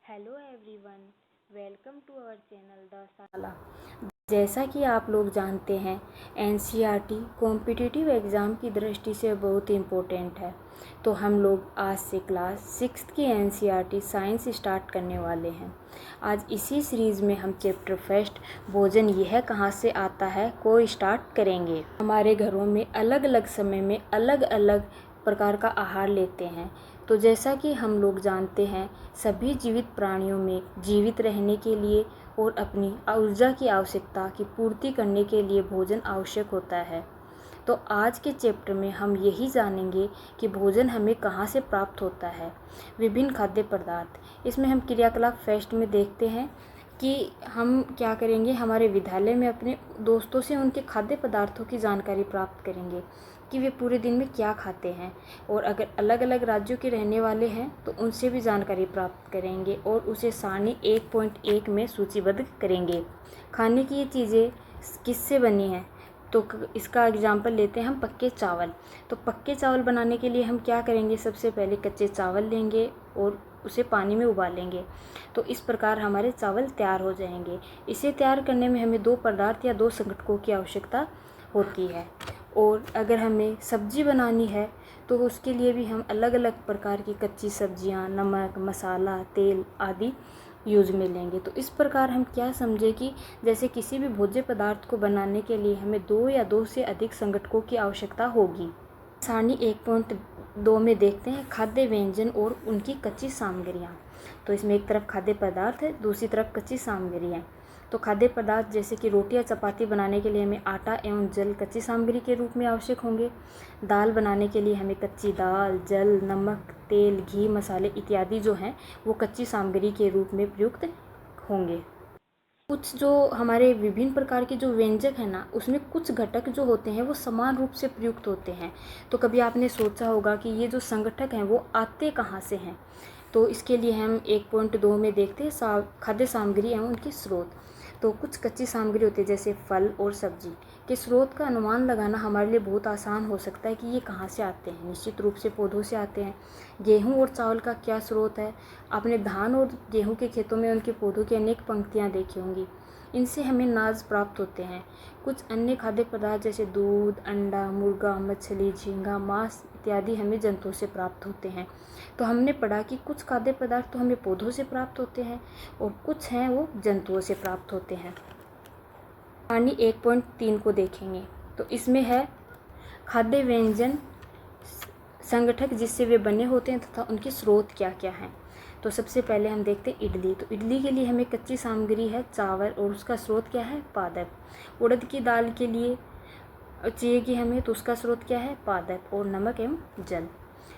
Hello everyone, welcome to our channel the साला। जैसा कि आप लोग जानते हैं, एनसीईआरटी कॉम्पिटिटिव एग्ज़ाम की दृष्टि से बहुत इम्पोर्टेंट है। तो हम लोग आज से क्लास 6 की एनसीईआरटी साइंस स्टार्ट करने वाले हैं। आज इसी सीरीज़ में हम चैप्टर फर्स्ट भोजन यह कहाँ से आता है को स्टार्ट करेंगे। हमारे घरों में अलग अलग समय में अलग अलग प्रकार का आहार लेते हैं। तो जैसा कि हम लोग जानते हैं, सभी जीवित प्राणियों में जीवित रहने के लिए और अपनी ऊर्जा की आवश्यकता की पूर्ति करने के लिए भोजन आवश्यक होता है। तो आज के चैप्टर में हम यही जानेंगे कि भोजन हमें कहाँ से प्राप्त होता है। विभिन्न खाद्य पदार्थ, इसमें हम क्रियाकलाप फर्स्ट में देखते हैं कि हम क्या करेंगे। हमारे विद्यालय में अपने दोस्तों से उनके खाद्य पदार्थों की जानकारी प्राप्त करेंगे कि वे पूरे दिन में क्या खाते हैं, और अगर अलग अलग राज्यों के रहने वाले हैं तो उनसे भी जानकारी प्राप्त करेंगे और उसे सारणी 1.1 में सूचीबद्ध करेंगे। खाने की ये चीज़ें किससे बनी हैं, तो इसका एग्जाम्पल लेते हैं हम पक्के चावल। तो पक्के चावल बनाने के लिए हम क्या करेंगे, सबसे पहले कच्चे चावल लेंगे और उसे पानी में उबालेंगे। तो इस प्रकार हमारे चावल तैयार हो जाएंगे। इसे तैयार करने में हमें 2 पदार्थ या 2 संघटकों की आवश्यकता होती है। और अगर हमें सब्जी बनानी है तो उसके लिए भी हम अलग अलग प्रकार की कच्ची सब्जियां, नमक, मसाला, तेल आदि यूज में लेंगे। तो इस प्रकार हम क्या समझे कि जैसे किसी भी भोज्य पदार्थ को बनाने के लिए हमें 2 या 2 से अधिक संघटकों की आवश्यकता होगी। सारणी 1.2 में देखते हैं खाद्य व्यंजन और उनकी कच्ची सामग्रियाँ। तो इसमें एक तरफ खाद्य पदार्थ है, दूसरी तरफ कच्ची सामग्री है। तो खाद्य पदार्थ जैसे कि रोटी या चपाती बनाने के लिए हमें आटा एवं जल कच्ची सामग्री के रूप में आवश्यक होंगे। दाल बनाने के लिए हमें कच्ची दाल, जल, नमक, तेल, घी, मसाले इत्यादि जो हैं वो कच्ची सामग्री के रूप में प्रयुक्त होंगे। कुछ जो हमारे विभिन्न प्रकार के जो व्यंजक हैं ना, उसमें कुछ घटक जो होते हैं वो समान रूप से प्रयुक्त होते हैं। तो कभी आपने सोचा होगा कि ये जो संघटक हैं वो आते कहाँ से हैं। तो इसके लिए हम 1.2 में देखते हैं खाद्य सामग्री एवं उनके स्रोत। तो कुछ कच्ची सामग्री होती है जैसे फल और सब्जी के स्रोत का अनुमान लगाना हमारे लिए बहुत आसान हो सकता है कि ये कहाँ से आते हैं। निश्चित रूप से पौधों से आते हैं। गेहूं और चावल का क्या स्रोत है, आपने धान और गेहूं के खेतों में उनके पौधों की अनेक पंक्तियाँ देखी होंगी। इनसे हमें अनाज प्राप्त होते हैं। कुछ अन्य खाद्य पदार्थ जैसे दूध, अंडा, मुर्गा, मछली, झींगा, मांस इत्यादि हमें जंतुओं से प्राप्त होते हैं। तो हमने पढ़ा कि कुछ खाद्य पदार्थ तो हमें पौधों से प्राप्त होते हैं और कुछ हैं वो जंतुओं से प्राप्त होते हैं। सारणी 1.3 को देखेंगे तो इसमें है खाद्य व्यंजन संगठक जिससे वे बने होते हैं तथा उनके स्रोत क्या क्या हैं। तो सबसे पहले हम देखते हैं इडली। तो इडली के लिए हमें कच्ची सामग्री है चावल और उसका स्रोत क्या है, पादप। उड़द की दाल के लिए चाहिए कि हमें, तो उसका स्रोत क्या है, पादप और नमक एवं जल।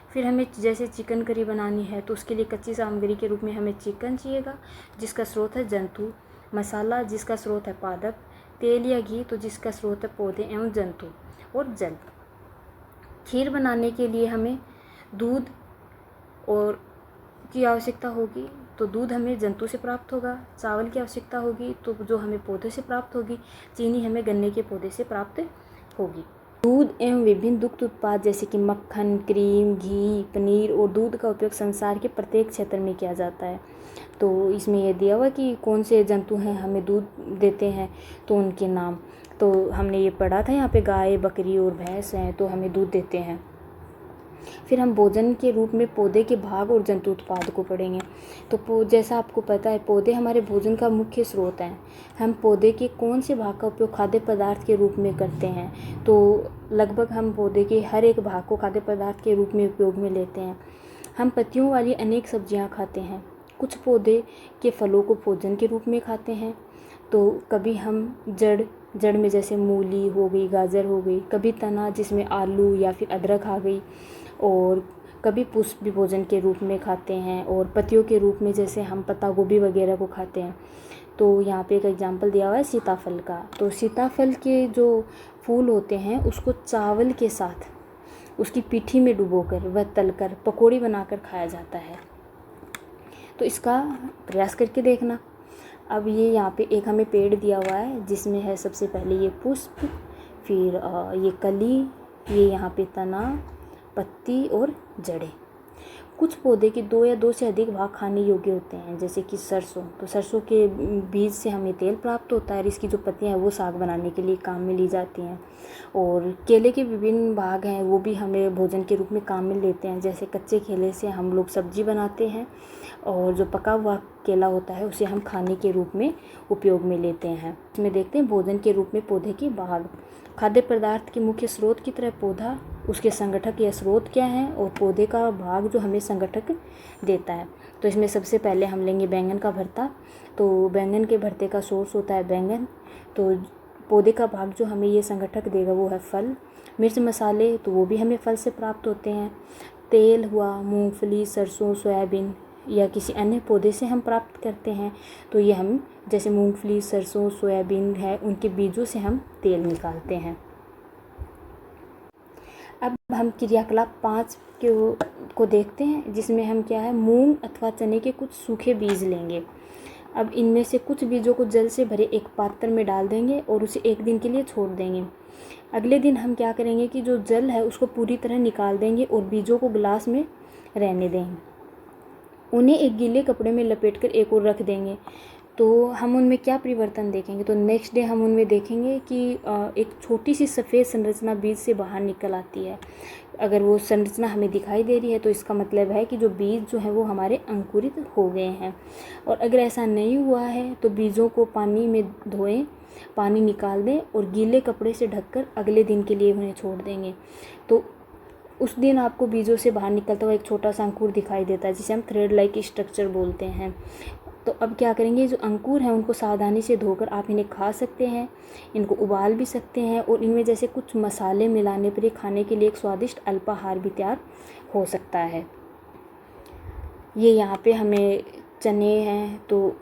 फिर हमें जैसे चिकन करी बनानी है तो उसके लिए कच्ची सामग्री के रूप में हमें चिकन चाहिएगा जिसका स्रोत है जंतु, मसाला जिसका स्रोत है पादप, तेल या घी तो जिसका स्रोत है पौधे एवं जंतु, और जल। खीर बनाने के लिए हमें दूध और की आवश्यकता होगी, तो दूध हमें जंतु से प्राप्त होगा। चावल की आवश्यकता होगी तो जो हमें पौधे से प्राप्त होगी। चीनी हमें गन्ने के पौधे से प्राप्त होगी। दूध एवं विभिन्न दुग्ध उत्पाद जैसे कि मक्खन, क्रीम, घी, पनीर और दूध का उपयोग संसार के प्रत्येक क्षेत्र में किया जाता है। तो इसमें यह दिया हुआ कि कौन से जंतु हैं हमें दूध देते हैं, तो उनके नाम तो हमने ये पढ़ा था। यहाँ पे गाय, बकरी और भैंस हैं तो हमें दूध देते हैं। फिर हम भोजन के रूप में पौधे के भाग और जंतु उत्पाद को पढ़ेंगे। तो जैसा आपको पता है पौधे हमारे भोजन का मुख्य स्रोत हैं। हम पौधे के कौन से भाग का उपयोग खाद्य पदार्थ के रूप में करते हैं, तो लगभग हम पौधे के हर एक भाग को खाद्य पदार्थ के रूप में उपयोग में लेते हैं। हम पत्तियों वाली अनेक सब्जियां खाते हैं। कुछ पौधे के फलों को भोजन के रूप में खाते हैं। तो कभी हम जड़ में जैसे मूली हो गई, गाजर हो गई, कभी तना जिसमें आलू या फिर अदरक आ गई, और कभी पुष्प भी भोजन के रूप में खाते हैं, और पत्तियों के रूप में जैसे हम पत्ता गोभी वगैरह को खाते हैं। तो यहाँ पे एक एग्जांपल दिया हुआ है सीताफल का। तो सीताफल के जो फूल होते हैं उसको चावल के साथ उसकी पीठी में डुबोकर व तलकर पकौड़ी बनाकर खाया जाता है। तो इसका प्रयास करके देखना। अब ये यहाँ पे एक हमें पेड़ दिया हुआ है जिसमें है सबसे पहले ये पुष्प, फिर ये कली, ये यहाँ पे तना, पत्ती और जड़ें। कुछ पौधे के 2 या 2 से अधिक भाग खाने योग्य होते हैं, जैसे कि सरसों। तो सरसों के बीज से हमें तेल प्राप्त होता है और इसकी जो पत्तियां हैं वो साग बनाने के लिए काम में ली जाती हैं। और केले के विभिन्न भाग हैं वो भी हमें भोजन के रूप में काम में लेते हैं, जैसे कच्चे केले से हम लोग सब्जी बनाते हैं और जो पका हुआ केला होता है उसे हम खाने के रूप में उपयोग में लेते हैं। इसमें देखते हैं भोजन के रूप में पौधे के भाग। खाद्य पदार्थ के मुख्य स्रोत की तरह पौधा, उसके संगठक या स्रोत क्या हैं और पौधे का भाग जो हमें संगठक देता है। तो इसमें सबसे पहले हम लेंगे बैंगन का भरता। तो बैंगन के भरते का सोर्स होता है बैंगन। तो पौधे का भाग जो हमें ये संगठक देगा वो है फल। मिर्च मसाले तो वो भी हमें फल से प्राप्त होते हैं। तेल हुआ मूंगफली, सरसों, सोयाबीन या किसी अन्य पौधे से हम प्राप्त करते हैं। तो ये हम जैसे मूंगफली, सरसों, सोयाबीन है उनके बीजों से हम तेल निकालते हैं। अब हम क्रियाकलाप 5 को देखते हैं, जिसमें हम क्या है मूंग अथवा चने के कुछ सूखे बीज लेंगे। अब इनमें से कुछ बीजों को जल से भरे एक पात्र में डाल देंगे और उसे 1 दिन के लिए छोड़ देंगे। अगले दिन हम क्या करेंगे कि जो जल है उसको पूरी तरह निकाल देंगे और बीजों को गिलास में रहने देंगे। उन्हें एक गीले कपड़े में लपेटकर एक ओर रख देंगे। तो हम उनमें क्या परिवर्तन देखेंगे, तो नेक्स्ट डे हम उनमें देखेंगे कि एक छोटी सी सफ़ेद संरचना बीज से बाहर निकल आती है। अगर वो संरचना हमें दिखाई दे रही है तो इसका मतलब है कि जो बीज जो हैं वो हमारे अंकुरित हो गए हैं। और अगर ऐसा नहीं हुआ है तो बीजों को पानी में धोएं, पानी निकाल दें और गीले कपड़े से ढककर अगले दिन के लिए उन्हें छोड़ देंगे। तो उस दिन आपको बीजों से बाहर निकलता हुआ एक छोटा सा अंकुर दिखाई देता है, जिसे हम थ्रेड लाइक स्ट्रक्चर बोलते हैं। तो अब क्या करेंगे, जो अंकुर हैं उनको सावधानी से धोकर आप इन्हें खा सकते हैं, इनको उबाल भी सकते हैं और इनमें जैसे कुछ मसाले मिलाने पर ये खाने के लिए एक स्वादिष्ट अल्पाहार भी तैयार हो सकता है। ये यहाँ पे हमें चने हैं तो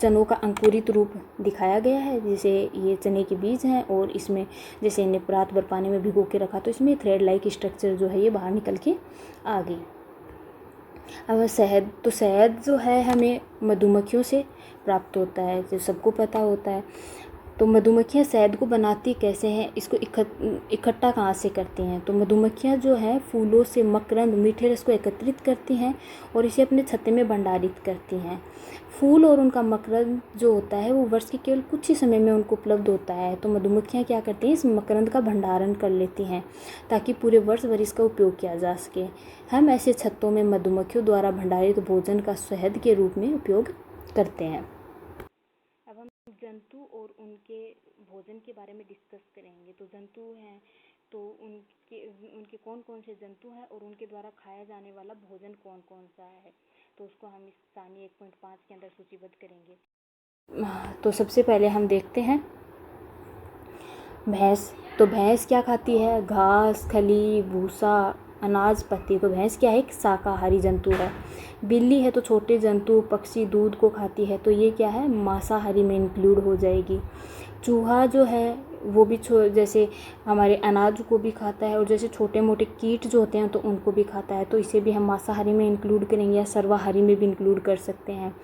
चनों का अंकुरित रूप दिखाया गया है, जैसे ये चने के बीज हैं और इसमें जैसे इन्हें रात भर पानी में भिगो के रखा तो इसमें थ्रेड लाइक स्ट्रक्चर जो है ये बाहर निकल के आ गई। अब शहद, तो शहद जो है हमें मधुमक्खियों से प्राप्त होता है, जो सबको पता होता है। तो मधुमक्खियाँ शहद को बनाती कैसे हैं, इसको इकट्ठा कहाँ से करती हैं। तो मधुमक्खियाँ जो हैं फूलों से मकरंद, मीठे रस को एकत्रित करती हैं और इसे अपने छत्ते में भंडारित करती हैं। फूल और उनका मकरंद जो होता है वो वर्ष के केवल कुछ ही समय में उनको उपलब्ध होता है। तो मधुमक्खियाँ क्या करती हैं, इस मकरंद का भंडारण कर लेती हैं ताकि पूरे वर्ष भर इसका उपयोग किया जा सके। हम ऐसे छत्तों में मधुमक्खियों द्वारा भंडारित भोजन का शहद के रूप में उपयोग करते हैं। अब हम जंतु और उनके भोजन के बारे में डिस्कस करेंगे। तो जंतु हैं तो उनके कौन कौन से जंतु हैं और उनके द्वारा खाया जाने वाला भोजन कौन कौन सा है, तो उसको हम इस सारणी 1.5 के अंदर सूचीबद्ध करेंगे। तो सबसे पहले हम देखते हैं भैंस। तो भैंस क्या खाती है, घास, खली, भूसा, अनाज, पत्ती। तो भैंस क्या है, एक शाकाहारी जंतु है। बिल्ली है तो छोटे जंतु, पक्षी, दूध को खाती है, तो ये क्या है, मांसाहारी में इंक्लूड हो जाएगी। चूहा जो है वो भी जैसे हमारे अनाज को भी खाता है और जैसे छोटे मोटे कीट जो होते हैं तो उनको भी खाता है, तो इसे भी हम मांसाहारी में इंक्लूड करेंगे या सर्वाहारी में भी इंक्लूड कर सकते हैं।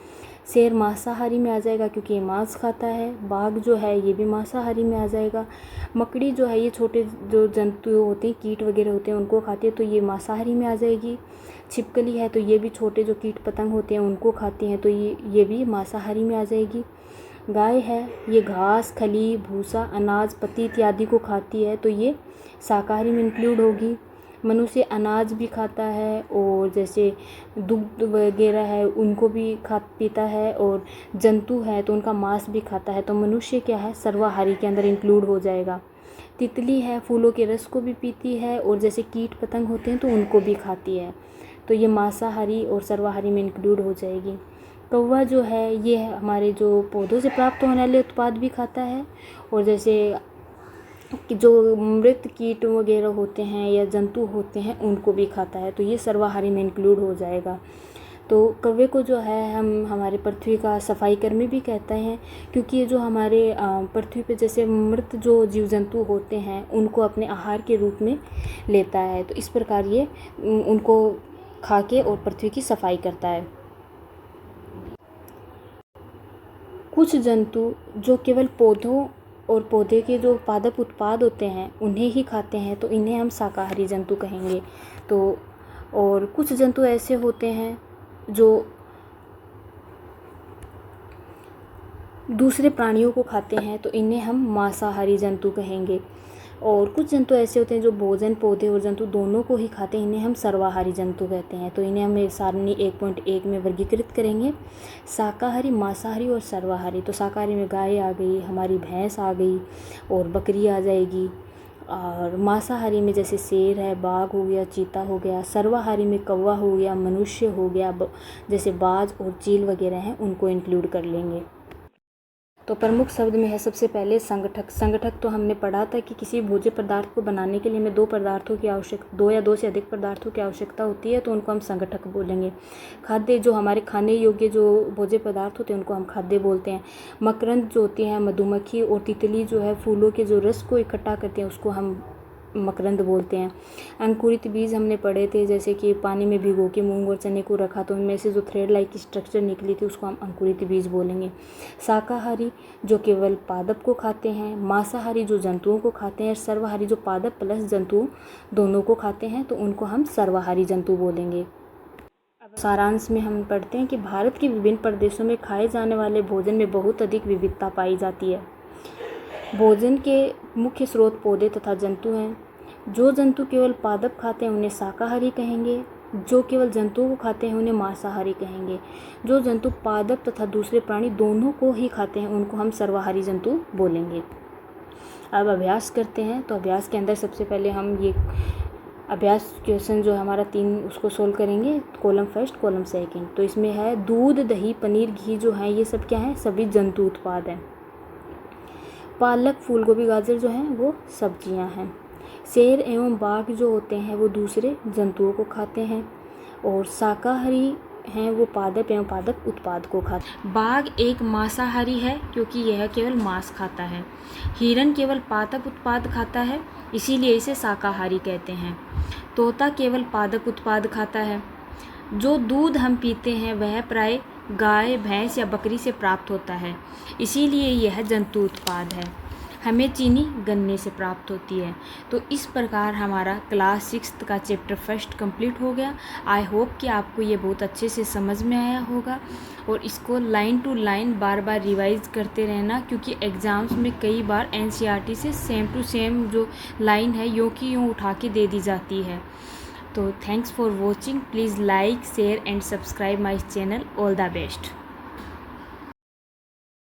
शेर मांसाहारी में आ जाएगा क्योंकि ये मांस खाता है। बाघ जो है ये भी मांसाहारी में आ जाएगा। मकड़ी जो है ये छोटे जो जंतु होते हैं, कीट वगैरह होते हैं, उनको खाती है, तो ये मांसाहारी में आ जाएगी। छिपकली है तो ये भी छोटे जो कीट पतंग होते हैं उनको खाती हैं, तो ये भी मांसाहारी में आ जाएगी। गाय है, ये घास, खली, भूसा, अनाज, पत्ती इत्यादि को खाती है, तो ये शाकाहारी में इंक्लूड होगी। मनुष्य अनाज भी खाता है और जैसे दूध वगैरह है उनको भी पीता है, और जंतु है तो उनका मांस भी खाता है, तो मनुष्य क्या है, सर्वाहारी के अंदर इंक्लूड हो जाएगा। तितली है, फूलों के रस को भी पीती है और जैसे कीट पतंग होते हैं तो उनको भी खाती है, तो ये मांसाहारी और सर्वाहारी में इंक्लूड हो जाएगी। कौवा जो है ये हमारे जो पौधों से प्राप्त होने वाले उत्पाद भी खाता है और जैसे कि जो मृत कीट वगैरह होते हैं या जंतु होते हैं उनको भी खाता है, तो ये सर्वाहारी में इंक्लूड हो जाएगा। तो कौवे को जो है हम हमारे पृथ्वी का सफाई कर्मी भी कहते हैं, क्योंकि ये जो हमारे पृथ्वी पे जैसे मृत जो जीव जंतु होते हैं उनको अपने आहार के रूप में लेता है, तो इस प्रकार ये उनको खा के और पृथ्वी की सफाई करता है। कुछ जंतु जो केवल पौधों और पौधे के जो पादप उत्पाद होते हैं उन्हें ही खाते हैं, तो इन्हें हम शाकाहारी जंतु कहेंगे। तो और कुछ जंतु ऐसे होते हैं जो दूसरे प्राणियों को खाते हैं, तो इन्हें हम मांसाहारी जंतु कहेंगे। और कुछ जंतु ऐसे होते हैं जो भोजन, पौधे और जंतु दोनों को ही खाते हैं, इन्हें हम सर्वाहारी जंतु कहते हैं। तो इन्हें हम सारणी 1.1 में वर्गीकृत करेंगे, शाकाहारी, मांसाहारी और सर्वाहारी। तो शाकाहारी में गाय आ गई, हमारी भैंस आ गई और बकरी आ जाएगी। और मांसाहारी में जैसे शेर है, बाघ हो गया, चीता हो गया। सर्वाहारी में कौवा हो गया, मनुष्य हो गया, जैसे बाज और चील वगैरह हैं, उनको इंक्लूड कर लेंगे। तो प्रमुख शब्द में है सबसे पहले संगठक। संगठक तो हमने पढ़ा था कि किसी भोज्य पदार्थ को बनाने के लिए हमें दो या दो से अधिक पदार्थों की आवश्यकता होती है, तो उनको हम संगठक बोलेंगे। खाद्य, जो हमारे खाने योग्य जो भोज्य पदार्थ होते हैं उनको हम खाद्य बोलते हैं। मकरंद जो होती है, मधुमक्खी और तितली जो है फूलों के जो रस को इकट्ठा करते हैं उसको हम मकरंद बोलते हैं। अंकुरित बीज हमने पढ़े थे, जैसे कि पानी में भिगो के मूंग और चने को रखा तो उनमें से जो थ्रेड लाइक स्ट्रक्चर निकली थी उसको हम अंकुरित बीज बोलेंगे। शाकाहारी जो केवल पादप को खाते हैं, मांसाहारी जो जंतुओं को खाते हैं, सर्वाहारी जो पादप प्लस जंतु दोनों को खाते हैं, तो उनको हम सर्वाहारी जंतु बोलेंगे। अब सारांश में हम पढ़ते हैं कि भारत के विभिन्न प्रदेशों में खाए जाने वाले भोजन में बहुत अधिक विविधता पाई जाती है। भोजन के मुख्य स्रोत पौधे तथा जंतु हैं। जो जंतु केवल पादप खाते हैं उन्हें शाकाहारी कहेंगे, जो केवल जंतुओं को खाते हैं उन्हें मांसाहारी कहेंगे। जो जंतु पादप तथा दूसरे प्राणी दोनों को ही खाते हैं उनको हम सर्वाहारी जंतु बोलेंगे। अब अभ्यास करते हैं। तो अभ्यास के अंदर सबसे पहले हम ये अभ्यास क्वेश्चन जो है हमारा 3 उसको सोल्व करेंगे, कॉलम फर्स्ट कॉलम सेकंड। तो इसमें है दूध, दही, पनीर, घी जो है ये सब क्या है, सभी जंतु उत्पाद हैं। पालक, फूलगोभी, गाजर जो हैं वो सब्जियां हैं। शेर एवं बाघ जो होते हैं वो दूसरे जंतुओं को खाते हैं। और शाकाहारी हैं वो पादप एवं पादप उत्पाद को खाते हैं। बाघ एक मांसाहारी है क्योंकि यह केवल मांस खाता है। हिरण केवल पादप उत्पाद खाता है, इसीलिए इसे शाकाहारी कहते हैं। तोता केवल पादप उत्पाद खाता है। जो दूध हम पीते हैं वह प्राय गाय, भैंस या बकरी से प्राप्त होता है, इसीलिए यह जंतु उत्पाद है। हमें चीनी गन्ने से प्राप्त होती है। तो इस प्रकार हमारा क्लास 6 का चैप्टर फर्स्ट कंप्लीट हो गया। आई होप कि आपको ये बहुत अच्छे से समझ में आया होगा और इसको लाइन टू लाइन बार बार रिवाइज करते रहना, क्योंकि एग्ज़ाम्स में कई बार एनसीईआरटी से सेम टू सेम जो लाइन है यूँ की यूँ उठा के दे दी जाती है। तो thanks for watching. Please like, share and subscribe my channel. All the best.